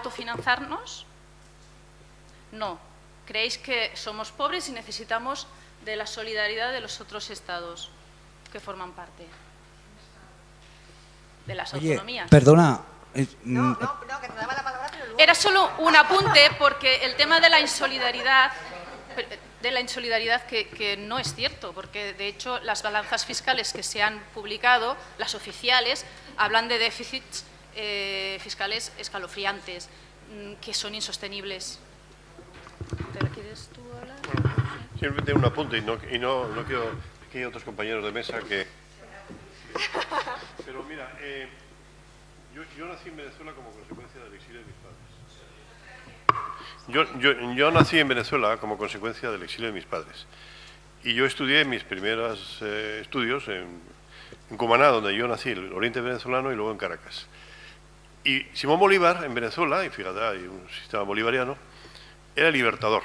autofinanciarnos? No. ¿Creéis que somos pobres y necesitamos de la solidaridad de los otros estados que forman parte de las autonomías? Perdona. No, que te daba la palabra, pero luego... Era solo un apunte porque el tema de la insolidaridad que no es cierto, porque de hecho las balanzas fiscales que se han publicado, las oficiales, hablan de déficits fiscales escalofriantes, que son insostenibles. ¿Te la quieres tú hablar? Bueno, simplemente un apunte y no quiero que haya otros compañeros de mesa que... Pero mira, yo nací en Venezuela como consecuencia del exilio de mis padres. Yo nací en Venezuela como consecuencia del exilio de mis padres. Y yo estudié mis primeros estudios en Cumaná, donde yo nací, el oriente venezolano, y luego en Caracas. Y Simón Bolívar, en Venezuela, y fíjate, hay un sistema bolivariano, era libertador.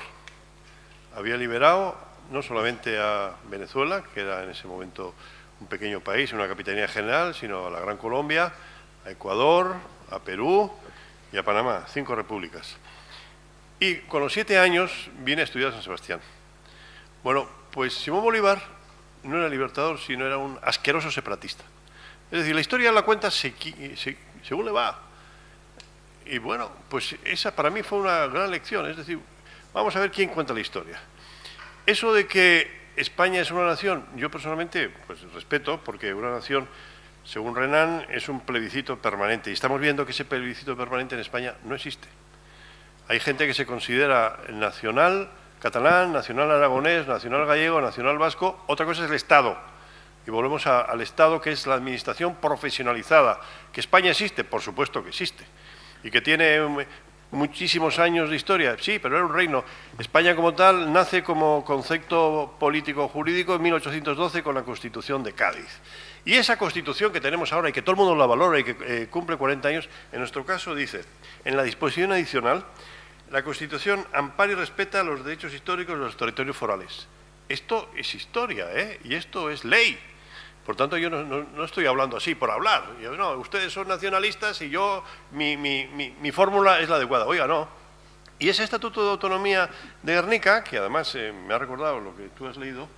Había liberado no solamente a Venezuela, que era en ese momento un pequeño país, una capitanía general, sino a la Gran Colombia, a Ecuador, a Perú y a Panamá, 5 repúblicas. Y con los 7 años vine a estudiar a San Sebastián. Bueno, pues Simón Bolívar no era libertador, sino era un asqueroso separatista. Es decir, la historia la cuenta según le va. Y bueno, pues esa para mí fue una gran lección. Es decir, vamos a ver quién cuenta la historia. Eso de que España es una nación, yo personalmente pues respeto, porque una nación, según Renan, es un plebiscito permanente. Y estamos viendo que ese plebiscito permanente en España no existe. Hay gente que se considera nacional catalán, nacional aragonés, nacional gallego, nacional vasco. Otra cosa es el Estado. Y volvemos al Estado, que es la administración profesionalizada. ¿Que España existe? Por supuesto que existe. Y que tiene muchísimos años de historia. Sí, pero era un reino. España como tal nace como concepto político-jurídico en 1812 con la Constitución de Cádiz. Y esa Constitución que tenemos ahora y que todo el mundo la valora y que cumple 40 años, en nuestro caso dice, en la disposición adicional, la Constitución ampara y respeta los derechos históricos de los territorios forales. Esto es historia, y esto es ley. Por tanto, yo no estoy hablando así por hablar. Yo, no, ustedes son nacionalistas y yo, mi fórmula es la adecuada. Oiga, no. Y ese Estatuto de Autonomía de Gernika, que además me ha recordado lo que tú has leído,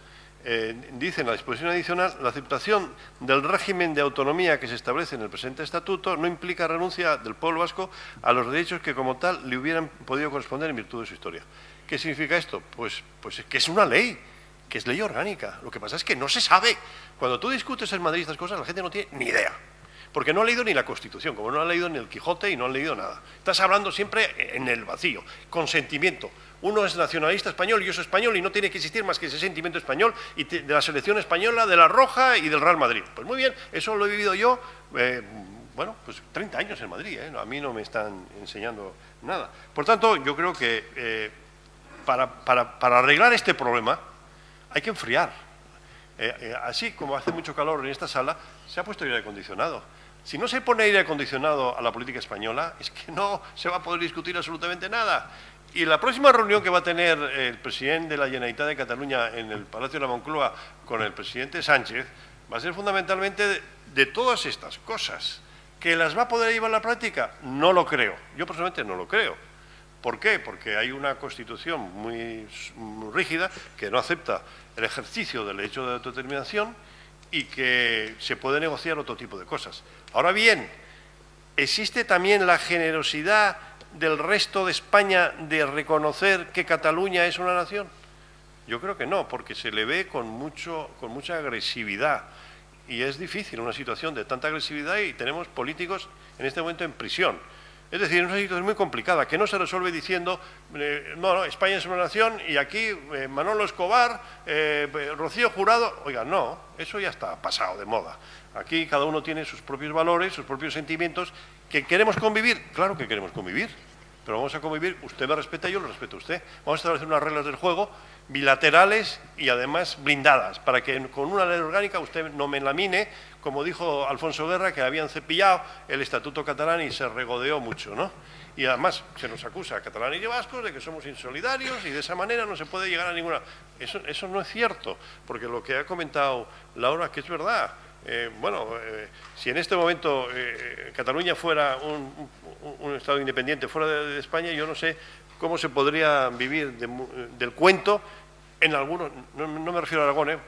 dice en la disposición adicional, la aceptación del régimen de autonomía que se establece en el presente estatuto no implica renuncia del pueblo vasco a los derechos que como tal le hubieran podido corresponder en virtud de su historia. ¿Qué significa esto? Pues que es una ley, que es ley orgánica. Lo que pasa es que no se sabe. Cuando tú discutes en Madrid estas cosas, la gente no tiene ni idea. Porque no ha leído ni la Constitución, como no ha leído ni el Quijote y no han leído nada. Estás hablando siempre en el vacío, con sentimiento. Uno es nacionalista español, yo soy español y no tiene que existir más que ese sentimiento español y de la selección española, de la Roja y del Real Madrid. Pues muy bien, eso lo he vivido yo, bueno, pues 30 años en Madrid, a mí no me están enseñando nada. Por tanto, yo creo que para arreglar este problema hay que enfriar. Así como hace mucho calor en esta sala, se ha puesto aire acondicionado. Si no se pone aire acondicionado a la política española, es que no se va a poder discutir absolutamente nada. Y la próxima reunión que va a tener el presidente de la Generalitat de Cataluña en el Palacio de la Moncloa con el presidente Sánchez va a ser fundamentalmente de todas estas cosas. ¿Que las va a poder llevar a la práctica? No lo creo. Yo personalmente no lo creo. ¿Por qué? Porque hay una Constitución muy rígida que no acepta el ejercicio del derecho de autodeterminación y que se puede negociar otro tipo de cosas. Ahora bien, existe también la generosidad del resto de España de reconocer que Cataluña es una nación. Yo creo que no, porque se le ve con mucha agresividad y es difícil una situación de tanta agresividad y tenemos políticos en este momento en prisión. Es decir, es una situación muy complicada que no se resuelve diciendo no, España es una nación y aquí Manolo Escobar, Rocío Jurado. Oiga, no, eso ya está pasado de moda. Aquí cada uno tiene sus propios valores, sus propios sentimientos. ¿Que queremos convivir? Claro que queremos convivir, pero vamos a convivir, usted me respeta y yo lo respeto a usted. Vamos a establecer unas reglas del juego bilaterales y además blindadas, para que con una ley orgánica usted no me lamine, como dijo Alfonso Guerra, que habían cepillado el Estatuto catalán y se regodeó mucho, ¿no? Y además se nos acusa a catalanes y vascos de que somos insolidarios y de esa manera no se puede llegar a ninguna... Eso no es cierto, porque lo que ha comentado Laura, que es verdad, si en este momento Cataluña fuera un Estado independiente fuera de España, yo no sé cómo se podría vivir del cuento en algunos, no me refiero a Aragón,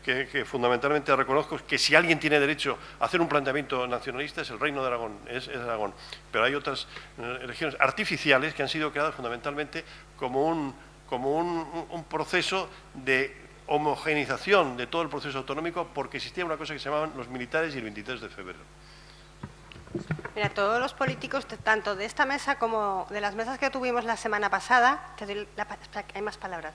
que fundamentalmente reconozco que si alguien tiene derecho a hacer un planteamiento nacionalista es el Reino de Aragón, es Aragón. Pero hay otras regiones artificiales que han sido creadas fundamentalmente como un proceso de homogeneización de todo el proceso autonómico, porque existía una cosa que se llamaban los militares y el 23 de febrero. Mira, todos los políticos, tanto de esta mesa como de las mesas que tuvimos la semana pasada, hay más palabras,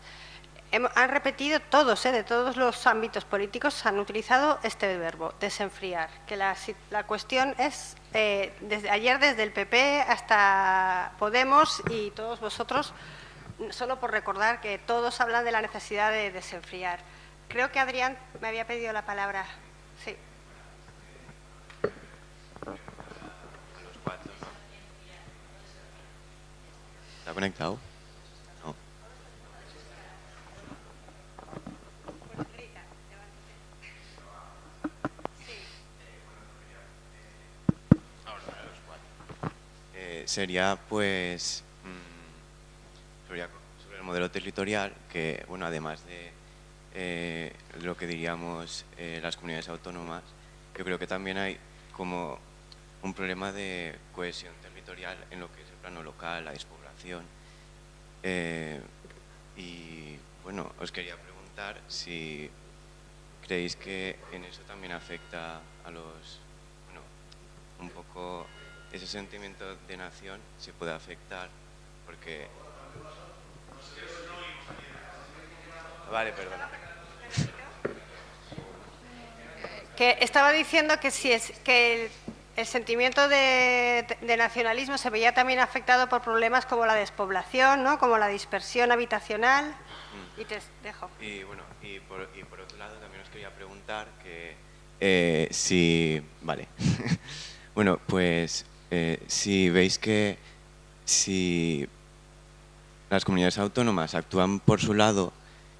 han repetido todos, de todos los ámbitos políticos, han utilizado este verbo, desenfriar, que la cuestión es, desde ayer desde el PP hasta Podemos y todos vosotros, solo por recordar que todos hablan de la necesidad de desenfriar. Creo que Adrián me había pedido la palabra. Sí. ¿Está conectado? No. Sería pues sobre el modelo territorial, que bueno, además de lo que diríamos las comunidades autónomas, yo creo que también hay como un problema de cohesión territorial en lo que es el plano local, la despoblación. Y bueno, os quería preguntar si creéis que en eso también afecta a los, bueno, un poco ese sentimiento de nación se puede afectar, porque... Vale, perdona. Que estaba diciendo que si es que el sentimiento de nacionalismo se veía también afectado por problemas como la despoblación, ¿no? Como la dispersión habitacional. Y te dejo. Y bueno, y por otro lado también os quería preguntar que si... Vale. Bueno, pues si veis que si las comunidades autónomas actúan por su lado,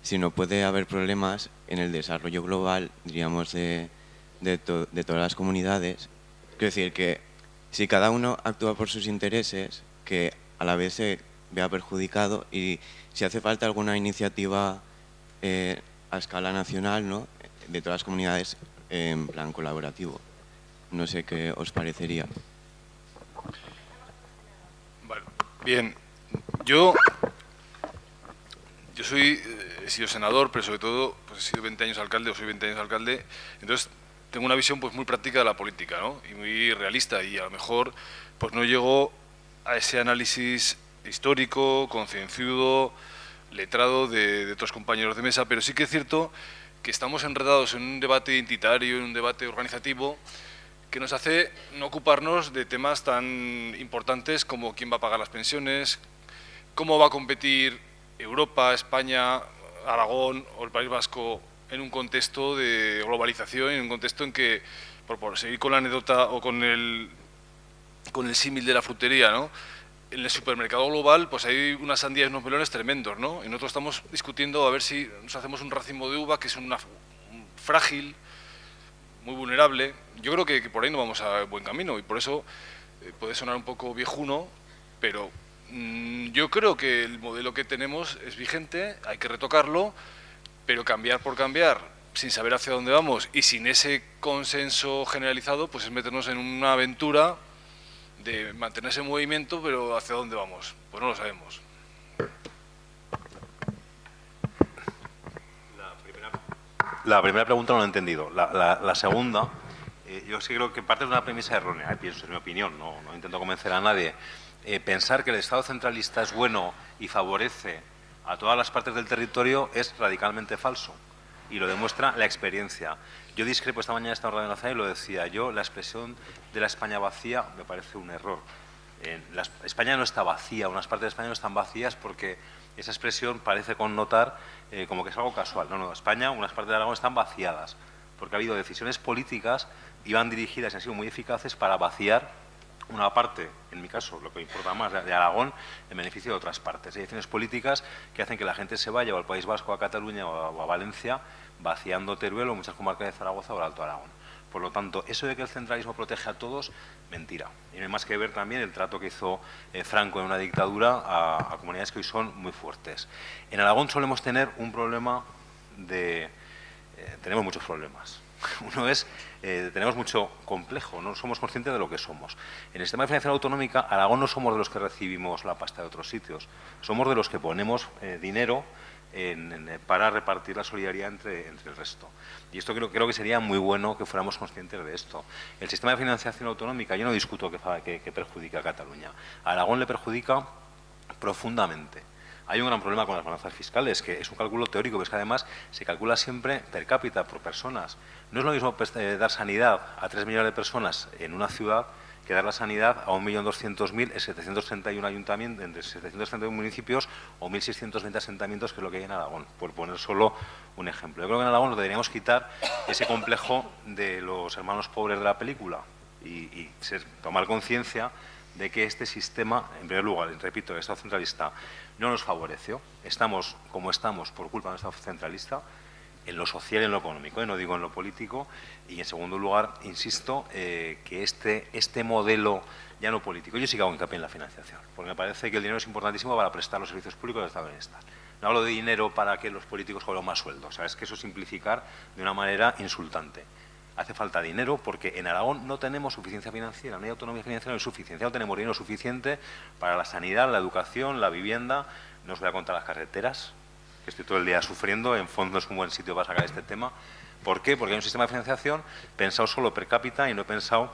si no puede haber problemas en el desarrollo global, diríamos, de todas las comunidades. Quiero decir que si cada uno actúa por sus intereses, que a la vez se vea perjudicado, y si hace falta alguna iniciativa a escala nacional, ¿no?, de todas las comunidades en plan colaborativo. No sé qué os parecería. Vale. Bien, yo soy, he sido senador, pero sobre todo pues he sido 20 años alcalde, o soy 20 años alcalde, entonces tengo una visión pues muy práctica de la política, ¿no?, y muy realista, y a lo mejor pues no llego a ese análisis histórico, concienzudo, letrado de otros compañeros de mesa, pero sí que es cierto que estamos enredados en un debate identitario, en un debate organizativo, que nos hace no ocuparnos de temas tan importantes como quién va a pagar las pensiones, cómo va a competir Europa, España, Aragón o el País Vasco en un contexto de globalización, en un contexto en que, por seguir con la anécdota o con el símil de la frutería, ¿no?, en el supermercado global pues hay unas sandías y unos melones tremendos, ¿no?, y nosotros estamos discutiendo a ver si nos hacemos un racimo de uva que es un frágil, muy vulnerable. Yo creo que por ahí no vamos a buen camino, y por eso puede sonar un poco viejuno, pero yo creo que el modelo que tenemos es vigente, hay que retocarlo, pero cambiar por cambiar, sin saber hacia dónde vamos y sin ese consenso generalizado, pues es meternos en una aventura de mantenerse en movimiento, pero ¿hacia dónde vamos? Pues no lo sabemos. La primera pregunta no la he entendido. La segunda, yo sí creo que parte de una premisa errónea, pienso, es mi opinión, no intento convencer a nadie. Pensar que el Estado centralista es bueno y favorece a todas las partes del territorio es radicalmente falso, y lo demuestra la experiencia. Yo discrepo, esta mañana estaba en Radio Nacional y lo decía yo, la expresión de la España vacía me parece un error. España no está vacía, unas partes de España no están vacías porque esa expresión parece connotar como que es algo casual. No, España, unas partes de Aragón están vaciadas porque ha habido decisiones políticas y van dirigidas y han sido muy eficaces para vaciar una parte, en mi caso, lo que importa más, de Aragón, en beneficio de otras partes. Hay decisiones políticas que hacen que la gente se vaya o al País Vasco, a Cataluña o a Valencia, vaciando Teruel o muchas comarcas de Zaragoza o el Alto Aragón. Por lo tanto, eso de que el centralismo protege a todos, mentira. Y no hay más que ver también el trato que hizo Franco en una dictadura a comunidades que hoy son muy fuertes. En Aragón solemos tener un problema tenemos muchos problemas. Uno es, tenemos mucho complejo, no somos conscientes de lo que somos. En el sistema de financiación autonómica, Aragón no somos de los que recibimos la pasta de otros sitios, somos de los que ponemos dinero para repartir la solidaridad entre el resto. Y esto creo que sería muy bueno que fuéramos conscientes de esto. El sistema de financiación autonómica, yo no discuto que perjudique a Cataluña. A Aragón le perjudica profundamente. Hay un gran problema con las balanzas fiscales, que es un cálculo teórico, pero es que además se calcula siempre per cápita, por personas. No es lo mismo dar sanidad a 3 millones de personas en una ciudad que dar la sanidad a 1.200.000 en 731 ayuntamientos, entre 731 municipios o 1.620 asentamientos, que es lo que hay en Aragón, por poner solo un ejemplo. Yo creo que en Aragón nos deberíamos quitar ese complejo de los hermanos pobres de la película y tomar conciencia de que este sistema, en primer lugar, repito, el Estado centralista no nos favoreció. Estamos como estamos por culpa del Estado centralista, en lo social y en lo económico, no digo en lo político. Y en segundo lugar, insisto, que este modelo ya no político, yo sí que hago hincapié en la financiación, porque me parece que el dinero es importantísimo para prestar los servicios públicos del Estado de Bienestar. No hablo de dinero para que los políticos cobren más sueldos, ¿sabes? Que eso es simplificar de una manera insultante. Hace falta dinero porque en Aragón no tenemos suficiencia financiera, no hay autonomía financiera, no hay suficiencia, no tenemos dinero suficiente para la sanidad, la educación, la vivienda. No os voy a contar las carreteras, que estoy todo el día sufriendo, en fondo es un buen sitio para sacar este tema. ¿Por qué? Porque hay un sistema de financiación pensado solo per cápita y no he pensado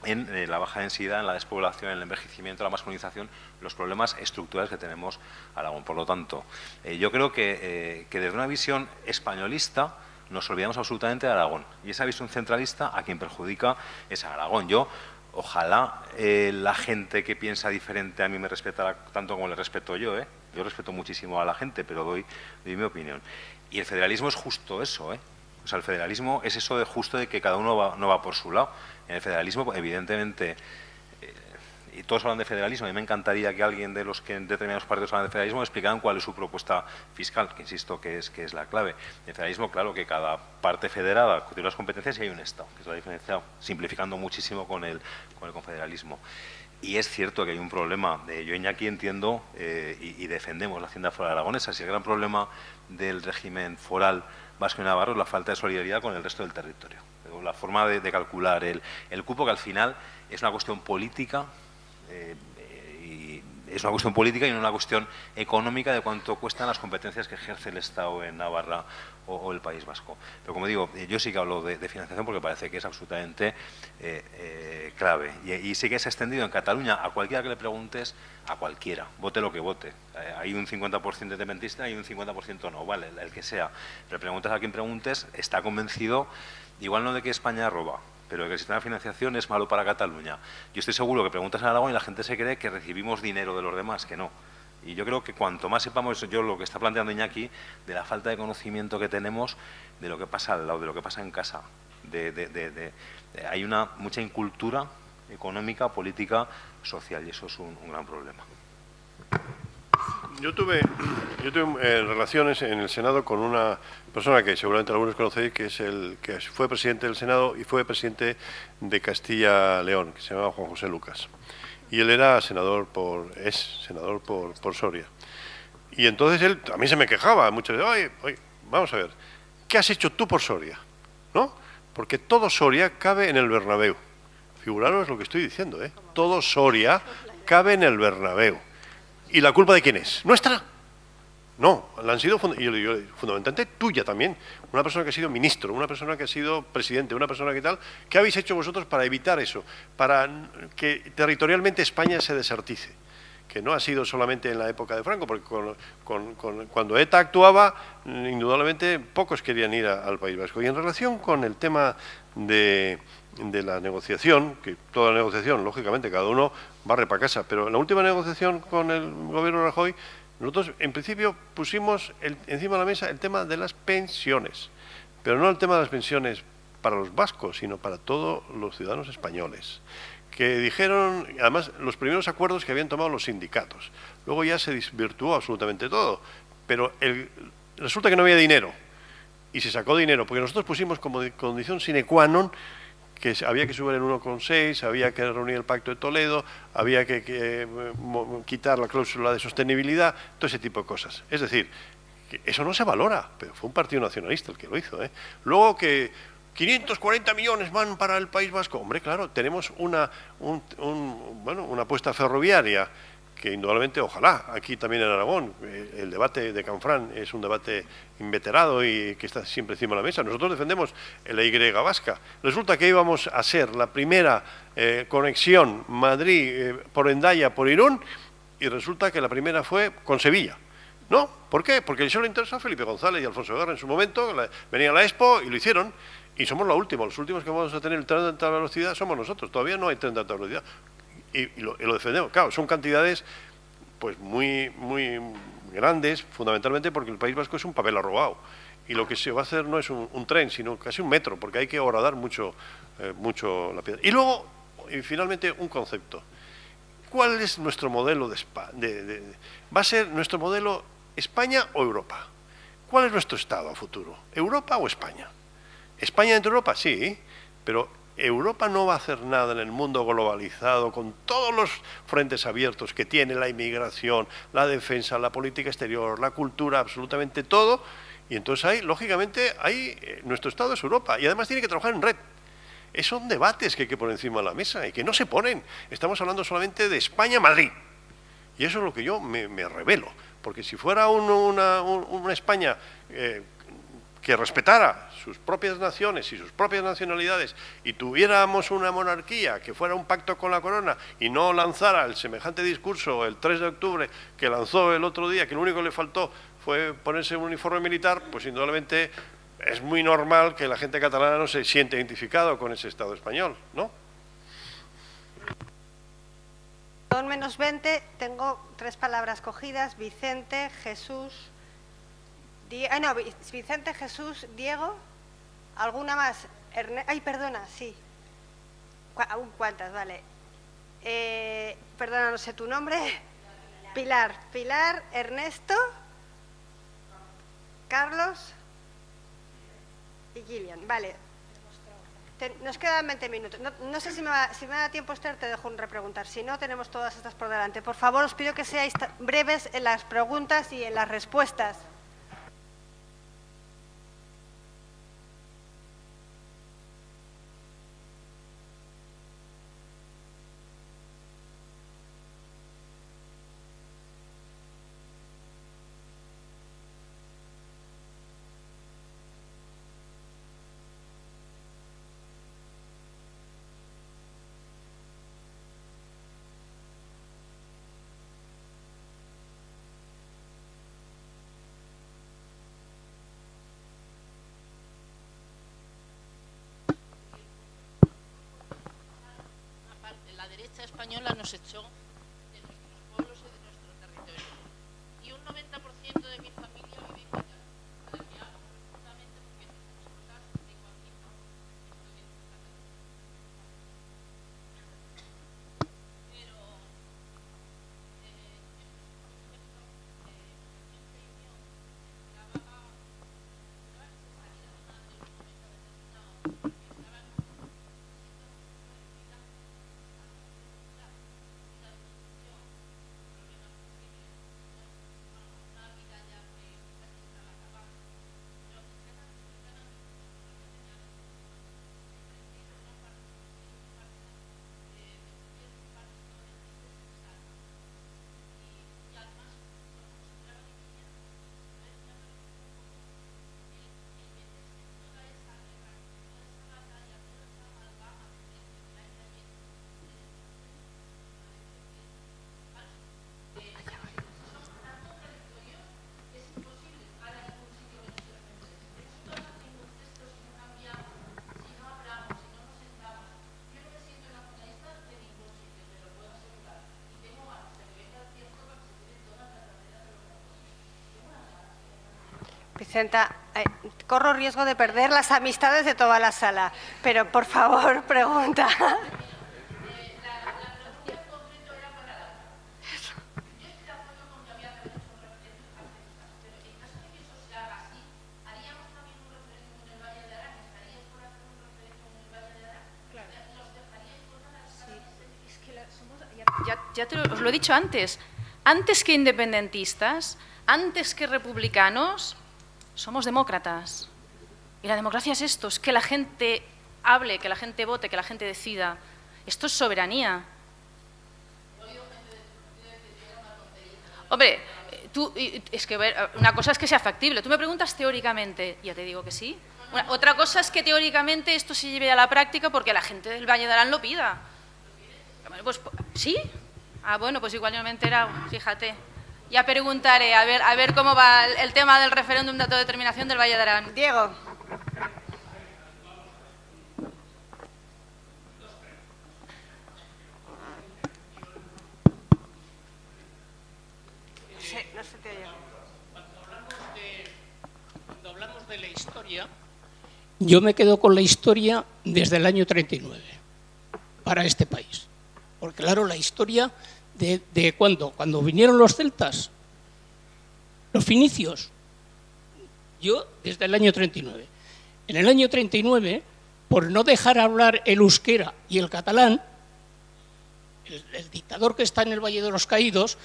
en la baja densidad, en la despoblación, en el envejecimiento, la masculinización, los problemas estructurales que tenemos en Aragón. Por lo tanto, yo creo que desde una visión españolista nos olvidamos absolutamente de Aragón. Y esa visión centralista a quien perjudica es a Aragón. Ojalá la gente que piensa diferente a mí me respetara tanto como le respeto yo. Yo respeto muchísimo a la gente, pero doy mi opinión. Y el federalismo es justo eso. O sea, el federalismo es eso de justo de que cada uno no va por su lado. En el federalismo, evidentemente, y todos hablan de federalismo, a mí me encantaría que alguien de los que en determinados partidos hablan de federalismo me explicaran cuál es su propuesta fiscal, que insisto que es la clave. En el federalismo, claro que cada parte federada tiene las competencias y hay un Estado, que es la diferencia, simplificando muchísimo con el confederalismo. Y es cierto que hay un problema. Yo, Iñaki, entiendo y defendemos la Hacienda Foral Aragonesa. Si el gran problema del régimen foral vasco y navarro es la falta de solidaridad con el resto del territorio. Pero la forma de calcular el cupo, que al final es una cuestión política, y es una cuestión política y no una cuestión económica de cuánto cuestan las competencias que ejerce el Estado en Navarra o el País Vasco. Pero como digo, yo sí que hablo de financiación porque parece que es absolutamente clave. Y sí que se ha extendido en Cataluña a cualquiera que le preguntes, a cualquiera, vote lo que vote. Hay un 50% independentista y un 50% no, vale, el que sea. Pero preguntas a quien preguntes, está convencido, igual no de que España roba, pero que el sistema de financiación es malo para Cataluña. Yo estoy seguro que preguntas en Aragón y la gente se cree que recibimos dinero de los demás, que no. Y yo creo que cuanto más sepamos, yo lo que está planteando Iñaki, de la falta de conocimiento que tenemos de lo que pasa al lado, de lo que pasa en casa. Hay mucha incultura económica, política, social, y eso es un gran problema. Yo tuve relaciones en el Senado con una persona que seguramente algunos conocéis, que es el que fue presidente del Senado y fue presidente de Castilla-León, que se llamaba Juan José Lucas. Y él era senador por Soria. Y entonces él a mí se me quejaba muchas veces, oye, vamos a ver, ¿qué has hecho tú por Soria? ¿No? Porque todo Soria cabe en el Bernabéu. Figuraros lo que estoy diciendo, Todo Soria cabe en el Bernabéu. ¿Y la culpa de quién es? ¿Nuestra? No, la han sido fundamentalmente tuya también. Una persona que ha sido ministro, una persona que ha sido presidente, una persona que tal. ¿Qué habéis hecho vosotros para evitar eso? Para que territorialmente España se desertice. Que no ha sido solamente en la época de Franco, porque cuando ETA actuaba, indudablemente pocos querían ir al País Vasco. Y en relación con el tema de la negociación, que toda la negociación, lógicamente, cada uno barre para casa, pero en la última negociación con el gobierno de Rajoy, nosotros en principio pusimos encima de la mesa el tema de las pensiones, pero no el tema de las pensiones para los vascos, sino para todos los ciudadanos españoles, que dijeron, además, los primeros acuerdos que habían tomado los sindicatos. Luego ya se desvirtuó absolutamente todo, pero resulta que no había dinero, y se sacó dinero, porque nosotros pusimos como condición sine qua non que había que subir el 1,6, había que reunir el Pacto de Toledo, había que quitar la cláusula de sostenibilidad, todo ese tipo de cosas. Es decir, que eso no se valora, pero fue un partido nacionalista el que lo hizo, ¿eh? Luego que 540 millones van para el País Vasco. Hombre, claro, tenemos una apuesta ferroviaria que indudablemente, ojalá, aquí también en Aragón, el debate de Canfrán es un debate inveterado y que está siempre encima de la mesa. Nosotros defendemos la Y vasca. Resulta que íbamos a ser la primera conexión Madrid por Hendaya, por Irún, y resulta que la primera fue con Sevilla. ¿No? ¿Por qué? Porque eso le interesó a Felipe González y Alfonso Guerra en su momento, venía a la Expo y lo hicieron. Y somos los últimos que vamos a tener el tren de alta velocidad somos nosotros. Todavía no hay tren de alta velocidad. Y lo defendemos. Claro, son cantidades pues muy grandes, fundamentalmente porque el País Vasco es un papel arrobado. Y lo que se va a hacer no es un tren, sino casi un metro, porque hay que horadar mucho la piedra. Y luego, y finalmente, un concepto. ¿Cuál es nuestro modelo ¿Va a ser nuestro modelo España o Europa? ¿Cuál es nuestro Estado a futuro? ¿Europa o España? ¿España dentro de Europa? Sí, pero Europa no va a hacer nada en el mundo globalizado con todos los frentes abiertos que tiene la inmigración, la defensa, la política exterior, la cultura, absolutamente todo. Y entonces ahí, lógicamente, nuestro Estado es Europa y además tiene que trabajar en red. Son debates que hay que poner encima de la mesa y que no se ponen. Estamos hablando solamente de España-Madrid. Y eso es lo que yo me revelo. Porque si fuera una España que respetara sus propias naciones y sus propias nacionalidades y tuviéramos una monarquía que fuera un pacto con la corona y no lanzara el semejante discurso el 3 de octubre que lanzó el otro día, que lo único que le faltó fue ponerse un uniforme militar, pues indudablemente es muy normal que la gente catalana no se siente identificado con ese Estado español, ¿no? Son -20, tengo 3 palabras cogidas: Vicente, Jesús... Vicente, Jesús, Diego, ¿alguna más? Ay, perdona, sí. ¿Cuántas? Vale. Perdona, no sé tu nombre. Pilar, Ernesto, Carlos y Gillian. Vale. Nos quedan 20 minutos. No sé si me da tiempo, Esther, te dejo un repreguntar. Si no, tenemos todas estas por delante. Por favor, os pido que seáis breves en las preguntas y en las respuestas. La derecha española nos echó de nuestros pueblos y de nuestro territorio. Y un 90% de mi familia vive en Cataluña, a la que amo profundamente porque nuestras cosas tengo aquí, ¿no? Estoy en Cataluña. Pero Vicenta, corro riesgo de perder las amistades de toda la sala, pero por favor, pregunta. La os lo he dicho antes que independentistas, antes que republicanos, somos demócratas. Y la democracia es esto, es que la gente hable, que la gente vote, que la gente decida. Esto es soberanía. Hombre, es que una cosa es que sea factible. Tú me preguntas teóricamente, ya te digo que sí. Otra cosa es que teóricamente esto se lleve a la práctica porque la gente del Valle de Arán lo pida. Pues, ¿sí? Ah, bueno, pues igual yo no me he enterado, fíjate. Ya preguntaré, a ver cómo va el tema del referéndum de autodeterminación del Valle de Arán. Diego. No se te oye. Cuando hablamos de la historia, yo me quedo con la historia desde el año 39 para este país. Porque claro, la historia de cuando vinieron los celtas, los fenicios, yo desde el año 39. En el año 39, por no dejar hablar el euskera y el catalán, el dictador que está en el Valle de los Caídos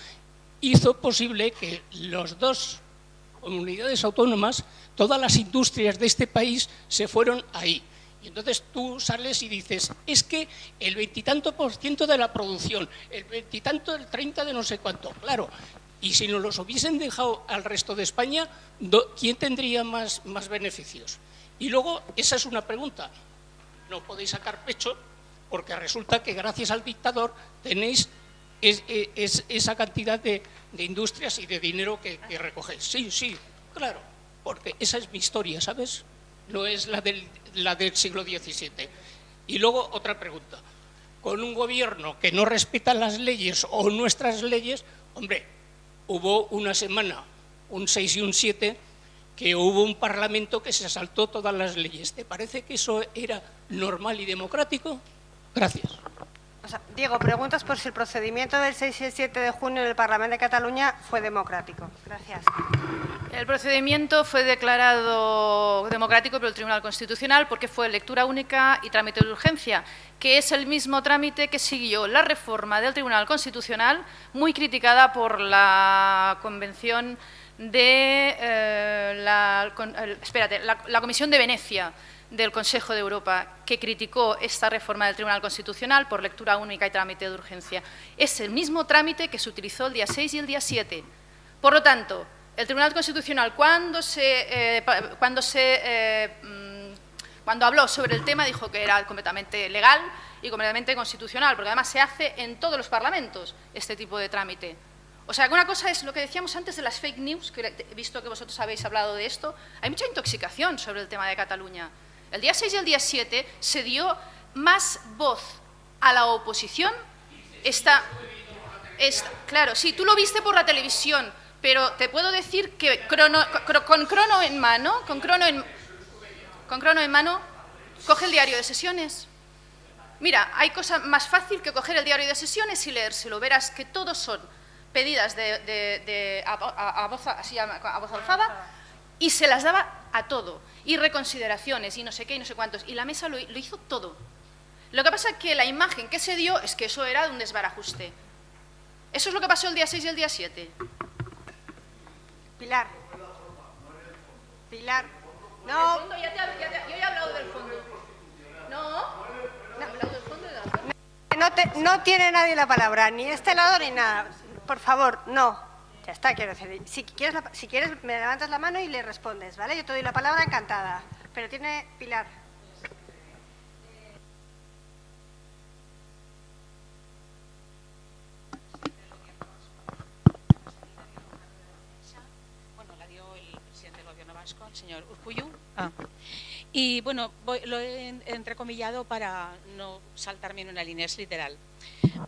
hizo posible que las dos comunidades autónomas, todas las industrias de este país se fueron ahí. Y entonces tú sales y dices, es que el 20 y tanto % de la producción, el 20 y tanto, el 30 de no sé cuánto, claro. Y si nos los hubiesen dejado al resto de España, ¿quién tendría más beneficios? Y luego, esa es una pregunta. No podéis sacar pecho porque resulta que gracias al dictador tenéis esa cantidad de industrias y de dinero que recogéis. Sí, claro, porque esa es mi historia, ¿sabes? No es la del siglo XVII. Y luego otra pregunta. Con un gobierno que no respeta las leyes o nuestras leyes, hombre, hubo una semana, un 6 y un 7, que hubo un parlamento que se saltó todas las leyes. ¿Te parece que eso era normal y democrático? Gracias. O sea, Diego, preguntas por si el procedimiento del 6 y el 7 de junio del Parlamento de Cataluña fue democrático. Gracias. El procedimiento fue declarado democrático por el Tribunal Constitucional porque fue lectura única y trámite de urgencia, que es el mismo trámite que siguió la reforma del Tribunal Constitucional, muy criticada por la Convención de la Comisión de Venecia del Consejo de Europa, que criticó esta reforma del Tribunal Constitucional por lectura única y trámite de urgencia. Es el mismo trámite que se utilizó el día 6 y el día 7. Por lo tanto, el Tribunal Constitucional, cuando habló sobre el tema, dijo que era completamente legal y completamente constitucional, porque además se hace en todos los parlamentos este tipo de trámite. O sea, que una cosa es lo que decíamos antes de las fake news, que he visto que vosotros habéis hablado de esto. Hay mucha intoxicación sobre el tema de Cataluña. El día 6 y el día 7 se dio más voz a la oposición. Claro, sí, tú lo viste por la televisión, pero te puedo decir que con crono en mano, coge el diario de sesiones. Mira, hay cosa más fácil que coger el diario de sesiones y leérselo. Verás que todos son pedidas a voz alzada y se las daba a todo. Y reconsideraciones y no sé qué y no sé cuántos. Y la mesa lo hizo todo. Lo que pasa es que la imagen que se dio es que eso era un desbarajuste. Eso es lo que pasó el día 6 y el día 7. Pilar. No. Yo ya he hablado del fondo. No. He hablado del fondo y de la forma. No tiene nadie la palabra, ni este lado ni nada. Por favor, no. Ya está, quiero decir. Si quieres, me levantas la mano y le respondes, ¿vale? Yo te doy la palabra encantada. Pero tiene Pilar. Bueno, la dio el presidente del Gobierno vasco, el señor Urkullu. Y bueno, lo he entrecomillado para no saltarme en una línea, es literal.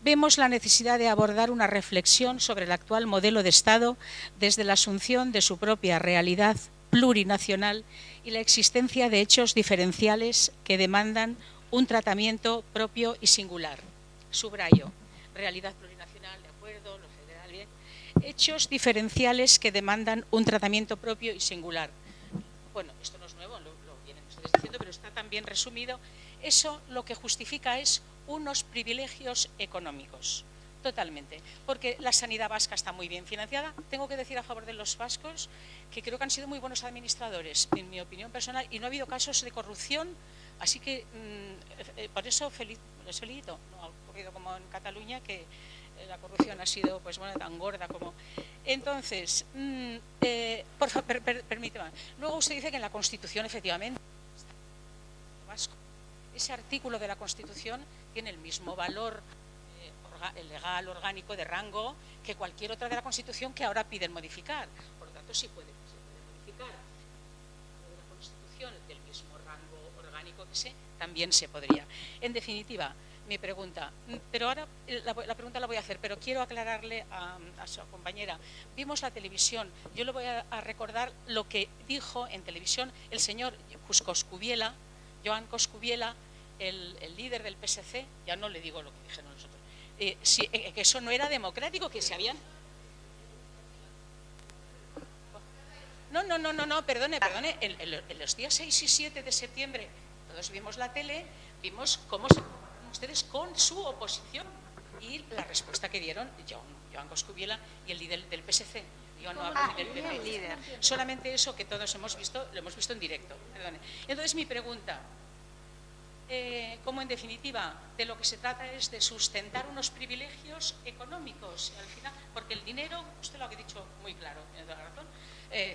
Vemos la necesidad de abordar una reflexión sobre el actual modelo de Estado desde la asunción de su propia realidad plurinacional y la existencia de hechos diferenciales que demandan un tratamiento propio y singular. Subrayo, realidad plurinacional, de acuerdo, lo federal, bien. Hechos diferenciales que demandan un tratamiento propio y singular. Bueno, esto no es nuevo, lo vienen ustedes diciendo, pero está tan bien resumido. Eso lo que justifica es unos privilegios económicos. Totalmente, porque la sanidad vasca está muy bien financiada. Tengo que decir a favor de los vascos que creo que han sido muy buenos administradores, en mi opinión personal, y no ha habido casos de corrupción, así que por eso les felicito. No ha ocurrido como en Cataluña, que la corrupción ha sido pues bueno, tan gorda como... Entonces, por favor, permíteme. Luego usted dice que en la Constitución, efectivamente, ese artículo de la Constitución tiene el mismo valor legal, orgánico, de rango, que cualquier otra de la Constitución que ahora piden modificar. Por lo tanto, se puede modificar la Constitución del mismo rango orgánico que también se podría. En definitiva, mi pregunta, pero ahora la pregunta la voy a hacer, pero quiero aclararle a su compañera. Vimos la televisión, yo le voy a recordar lo que dijo en televisión el señor Joan Coscubiela, el líder del PSC, ya no le digo lo que dijeron nosotros, que eso no era democrático, que se habían... No, perdone, en los días 6 y 7 de septiembre todos vimos la tele, vimos cómo se ustedes con su oposición y la respuesta que dieron Joan Coscubiela y el líder del PSC. Yo no hablo ni del PP. Solamente eso que todos hemos visto, lo hemos visto en directo. Perdone. Entonces mi pregunta, como en definitiva de lo que se trata es de sustentar unos privilegios económicos al final, porque el dinero, usted lo ha dicho muy claro, tiene toda la razón,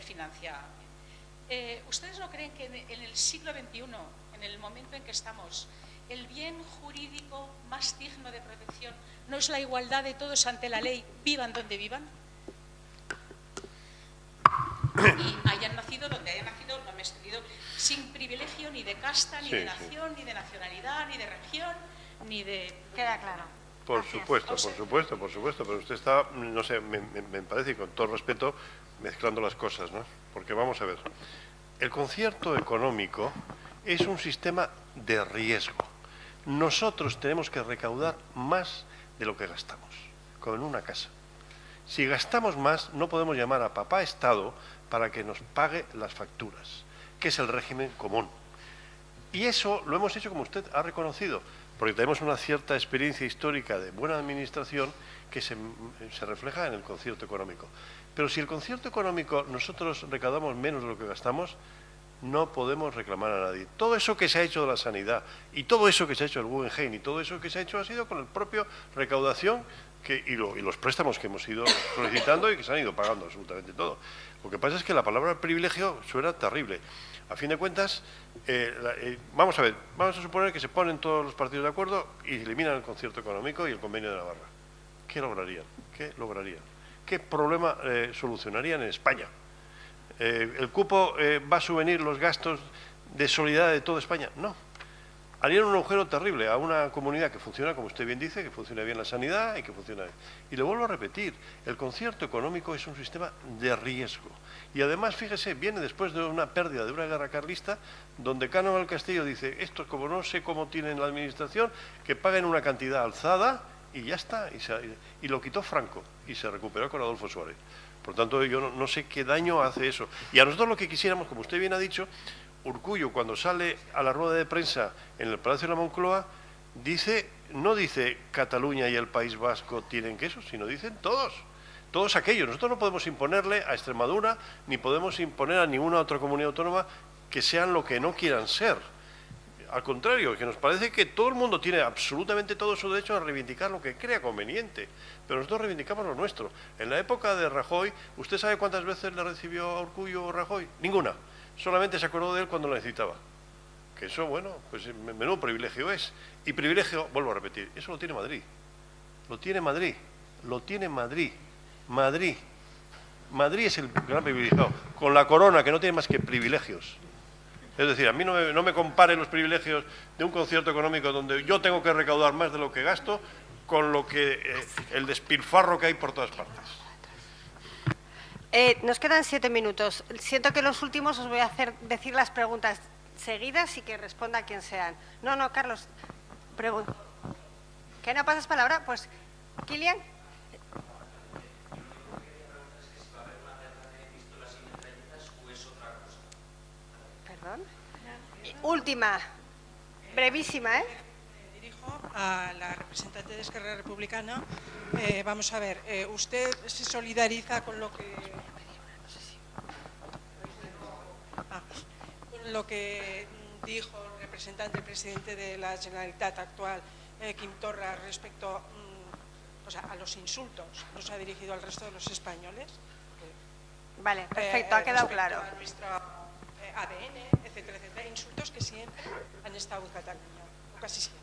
financia. ¿Ustedes no creen que en el siglo XXI, en el momento en que estamos, el bien jurídico más digno de protección no es la igualdad de todos ante la ley, vivan donde vivan? Y hayan nacido donde hayan nacido, no me he extendido, sin privilegio ni de casta, ni de nación, ni de nacionalidad, ni de región, ni de... Queda claro. Por supuesto, pero usted está, no sé, me parece, con todo respeto, mezclando las cosas, ¿no? Porque vamos a ver, el concierto económico es un sistema de riesgo. Nosotros tenemos que recaudar más de lo que gastamos, como en una casa. Si gastamos más, no podemos llamar a papá Estado para que nos pague las facturas, que es el régimen común. Y eso lo hemos hecho como usted ha reconocido, porque tenemos una cierta experiencia histórica de buena administración que se refleja en el concierto económico. Pero si el concierto económico nosotros recaudamos menos de lo que gastamos, no podemos reclamar a nadie. Todo eso que se ha hecho de la sanidad y todo eso que se ha hecho del Guggenheim y todo eso que se ha hecho ha sido con el propio recaudación y los préstamos que hemos ido solicitando y que se han ido pagando absolutamente todo. Lo que pasa es que la palabra privilegio suena terrible. A fin de cuentas, vamos a ver, vamos a suponer que se ponen todos los partidos de acuerdo y eliminan el concierto económico y el convenio de Navarra. ¿Qué lograrían? ¿Qué problema solucionarían en España? ¿El cupo va a subvenir los gastos de solidaridad de toda España? No. Harían un agujero terrible a una comunidad que funciona, como usted bien dice, que funciona bien la sanidad y que funciona bien. Y le vuelvo a repetir, el concierto económico es un sistema de riesgo. Y además, fíjese, viene después de una pérdida de una guerra carlista, donde Cano del Castillo dice, esto como no sé cómo tienen la administración, que paguen una cantidad alzada y ya está. Y lo quitó Franco y se recuperó con Adolfo Suárez. Por tanto, yo no sé qué daño hace eso. Y a nosotros lo que quisiéramos, como usted bien ha dicho, Urkullu, cuando sale a la rueda de prensa en el Palacio de la Moncloa, no dice Cataluña y el País Vasco tienen que eso, sino dicen todos aquellos. Nosotros no podemos imponerle a Extremadura, ni podemos imponer a ninguna otra comunidad autónoma que sean lo que no quieran ser. Al contrario, que nos parece que todo el mundo tiene absolutamente todo su derecho a reivindicar lo que crea conveniente, pero nosotros reivindicamos lo nuestro. En la época de Rajoy, ¿usted sabe cuántas veces le recibió a Urkullu Rajoy? Ninguna. Solamente se acordó de él cuando lo necesitaba. Que eso, bueno, pues menudo privilegio es. Y privilegio, vuelvo a repetir, eso lo tiene Madrid. Lo tiene Madrid. Madrid es el gran privilegiado, con la corona, que no tiene más que privilegios. Es decir, a mí no me compare los privilegios de un concierto económico donde yo tengo que recaudar más de lo que gasto con lo que el despilfarro que hay por todas partes. Nos quedan 7 minutos. Siento que los últimos os voy a decir las preguntas seguidas y que responda quien sean. No, Carlos. ¿Que no pasas palabra? Pues, Kilian. Perdón. Última. Brevísima, ¿eh? Me dirijo a la representante de Esquerra Republicana Vamos a ver, usted se solidariza con lo que... con lo que dijo el representante, el presidente de la Generalitat actual, Quim Torra, respecto a los insultos que nos ha dirigido al resto de los españoles. Vale, perfecto, ha quedado claro. A nuestro ADN, etcétera, etcétera, insultos que siempre han estado en Cataluña, o casi siempre.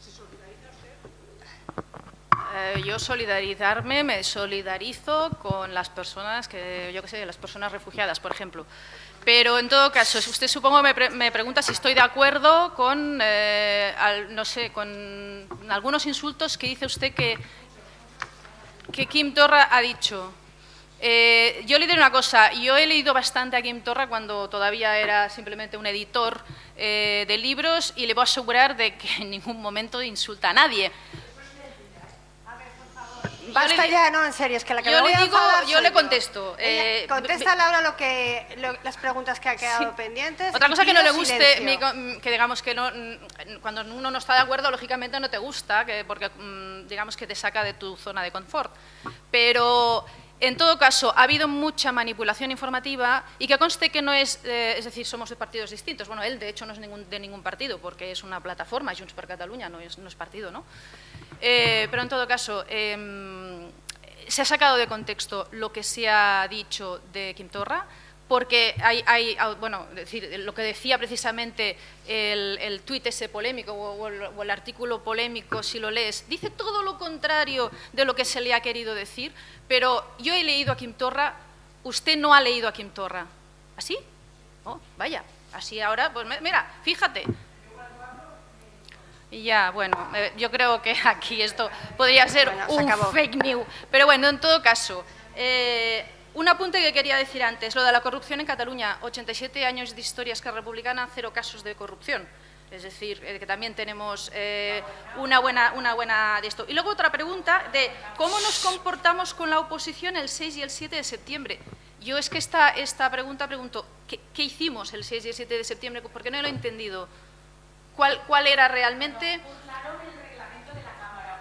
¿Se solidariza usted? Yo me solidarizo con las personas las personas refugiadas, por ejemplo. Pero en todo caso, usted supongo me pregunta si estoy de acuerdo con, no sé, con algunos insultos que dice usted que Quim Torra ha dicho. Yo le diré una cosa, yo he leído bastante a Quim Torra cuando todavía era simplemente un editor de libros y le puedo asegurar de que en ningún momento insulta a nadie. Basta ya, no, en serio, es que la que me voy a enfadar yo le contesto. Contesta Laura las preguntas que ha quedado pendientes. Otra cosa que no le guste, silencio. que digamos que no, cuando uno no está de acuerdo, lógicamente no te gusta, porque digamos que te saca de tu zona de confort. Pero en todo caso, ha habido mucha manipulación informativa y que conste que no es decir, somos de partidos distintos. Bueno, él de hecho no es de ningún partido, porque es una plataforma, Junts per Catalunya, no es partido, ¿no? Pero en todo caso, se ha sacado de contexto lo que se ha dicho de Quim Torra, porque bueno, es decir, lo que decía precisamente el tuit ese polémico o el artículo polémico, si lo lees, dice todo lo contrario de lo que se le ha querido decir, pero yo he leído a Quim Torra, usted no ha leído a Quim Torra. ¿Así? Oh, vaya, así ahora, pues mira, fíjate. Y ya, bueno, yo creo que aquí esto podría ser un fake news. Pero bueno, en todo caso, un apunte que quería decir antes, lo de la corrupción en Cataluña, 87 años de historia Esquerra Republicana, 0 casos de corrupción. Es decir, que también tenemos una buena de esto. Y luego otra pregunta de cómo nos comportamos con la oposición el 6 y el 7 de septiembre. Yo es que esta pregunta pregunto, ¿qué hicimos el 6 y el 7 de septiembre? Porque no lo he entendido. ¿Cuál era realmente?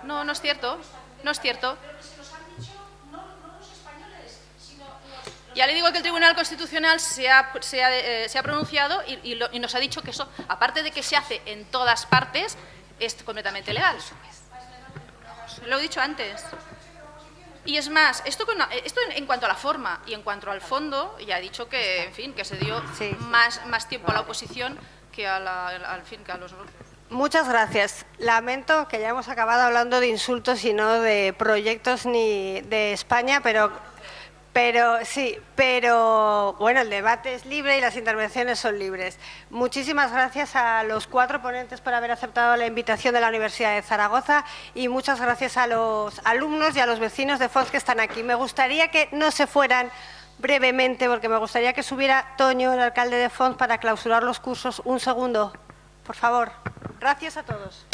No, no es cierto, no es cierto. Ya le digo que el Tribunal Constitucional se ha pronunciado y nos ha dicho que eso, aparte de que se hace en todas partes, es completamente legal. Lo he dicho antes. Y es más, esto en cuanto a la forma y en cuanto al fondo, ya he dicho que, en fin, que se dio más tiempo a la oposición que a los grupos. Muchas gracias. Lamento que ya hemos acabado hablando de insultos y no de proyectos ni de España, pero bueno, el debate es libre y las intervenciones son libres. Muchísimas gracias a los 4 ponentes por haber aceptado la invitación de la Universidad de Zaragoza y muchas gracias a los alumnos y a los vecinos de Fonz que están aquí. Me gustaría que no se fueran brevemente, porque me gustaría que subiera Toño, el alcalde de Fonz, para clausurar los cursos. Un segundo, por favor. Gracias a todos.